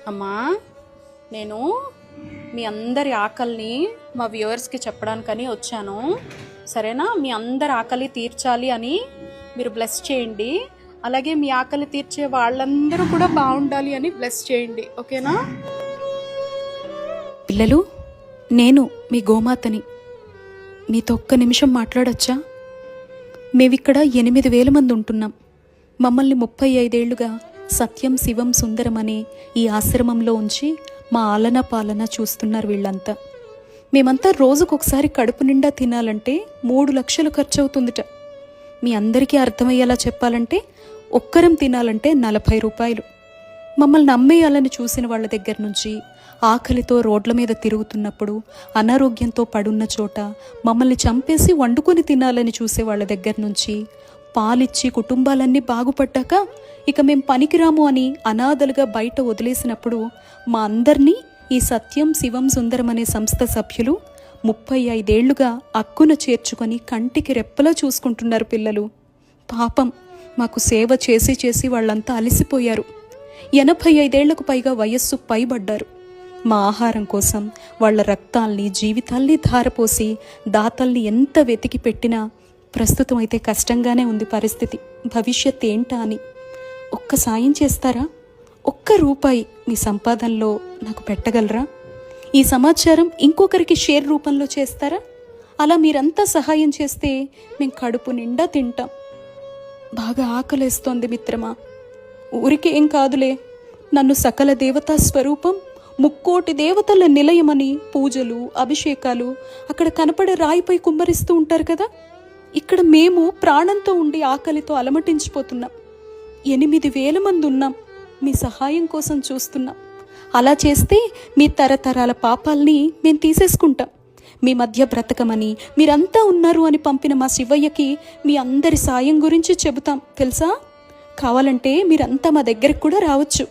అమ్మా, నేను మీ అందరి ఆకలిని మా వ్యూవర్స్కి చెప్పడానికని వచ్చాను. సరేనా? మీ అందరి ఆకలి తీర్చాలి అని మీరు బ్లెస్ చేయండి. అలాగే మీ ఆకలి తీర్చే వాళ్ళందరూ కూడా బాగుండాలి అని బ్లెస్ చేయండి. ఓకేనా? పిల్లలు, నేను మీ గోమాతని. మీతో ఒక్క నిమిషం మాట్లాడొచ్చా? మేమిక్కడ 8,000 మంది ఉంటున్నాం. మమ్మల్ని 35 ఏళ్లుగా సత్యం శివం సుందరం అనే ఈ ఆశ్రమంలో ఉంచి మా ఆలన పాలన చూస్తున్నారు వీళ్ళంతా. మేమంతా రోజుకొకసారి కడుపు నిండా తినాలంటే 3 లక్షలు ఖర్చు అవుతుందిట. మీ అందరికీ అర్థమయ్యేలా చెప్పాలంటే ఒక్కరం తినాలంటే 40 రూపాయలు. మమ్మల్ని అమ్మేయాలని చూసిన వాళ్ళ దగ్గర నుంచి, ఆకలితో రోడ్ల మీద తిరుగుతున్నప్పుడు, అనారోగ్యంతో పడున్న చోట మమ్మల్ని చంపేసి వండుకొని తినాలని చూసే వాళ్ళ దగ్గర నుంచి, పాలిచ్చి కుటుంబాలన్నీ బాగుపడ్డాక ఇక మేం పనికిరాము అని అనాథలుగా బయట వదిలేసినప్పుడు మా అందరినీ ఈ సత్యం శివం సుందరం అనే సంస్థ సభ్యులు 35 ఏళ్లుగా అక్కున చేర్చుకొని కంటికి రెప్పలా చూసుకుంటున్నారు. పిల్లలు పాపం మాకు సేవ చేసి చేసి వాళ్ళంతా అలసిపోయారు. 85 ఏళ్లకు పైగా వయస్సు పైబడ్డారు. మా ఆహారం కోసం వాళ్ళ రక్తాల్ని జీవితాల్ని ధారపోసి దాతల్ని ఎంత వెతికి పెట్టినా ప్రస్తుతం అయితే కష్టంగానే ఉంది పరిస్థితి. భవిష్యత్ ఏంటా అని ఒక్క సాయం చేస్తారా? ఒక్క రూపాయి మీ సంపాదనలో నాకు పెట్టగలరా? ఈ సమాచారం ఇంకొకరికి షేర్ రూపంలో చేస్తారా? అలా మీరంతా సహాయం చేస్తే మేము కడుపు నిండా తింటాం. బాగా ఆకలేస్తోంది మిత్రమా. ఊరికే ఏం కాదులే, నన్ను సకల దేవతా స్వరూపం, 3,000,000 దేవతల నిలయమని పూజలు అభిషేకాలు అక్కడ కనపడే రాయిపై కుమ్మరిస్తూ ఉంటారు కదా. ఇక్కడ మేము ప్రాణంతో ఉండి ఆకలితో అలమటించిపోతున్నాం. 8,000 మంది ఉన్నాం. మీ సహాయం కోసం చూస్తున్నాం. అలా చేస్తే మీ తరతరాల పాపాల్ని మేము తీసేసుకుంటాం. మీ మధ్య బ్రతకమని మీరంతా ఉన్నారు అని పంపిన మా శివయ్యకి మీ అందరి సాయం గురించి చెబుతాం తెలుసా. కావాలంటే మీరంతా మా దగ్గరకు కూడా రావచ్చు.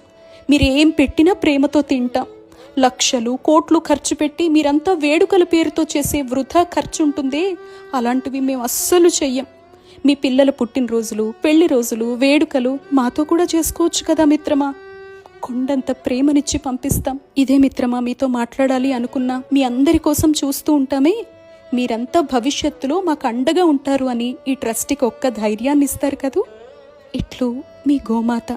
మీరేం పెట్టినా ప్రేమతో తింటాం. లక్షలు కోట్లు ఖర్చు పెట్టి మీరంతా వేడుకల పేరుతో చేసే వృధా ఖర్చు ఉంటుందే, అలాంటివి మేము అస్సలు చెయ్యం. మీ పిల్లల పుట్టినరోజులు, పెళ్లి రోజులు, వేడుకలు మాతో కూడా చేసుకోవచ్చు కదా మిత్రమా. కొండంత ప్రేమనిచ్చి పంపిస్తాం. ఇదే మిత్రమా మీతో మాట్లాడాలి అనుకున్నా. మీ అందరి కోసం చూస్తూ ఉంటామే. మీరంతా భవిష్యత్తులో మాకు అండగా ఉంటారు అని ఈ ట్రస్ట్కి ఒక్క ధైర్యాన్ని ఇస్తారు కదూ. ఇట్లు మీ గోమాత.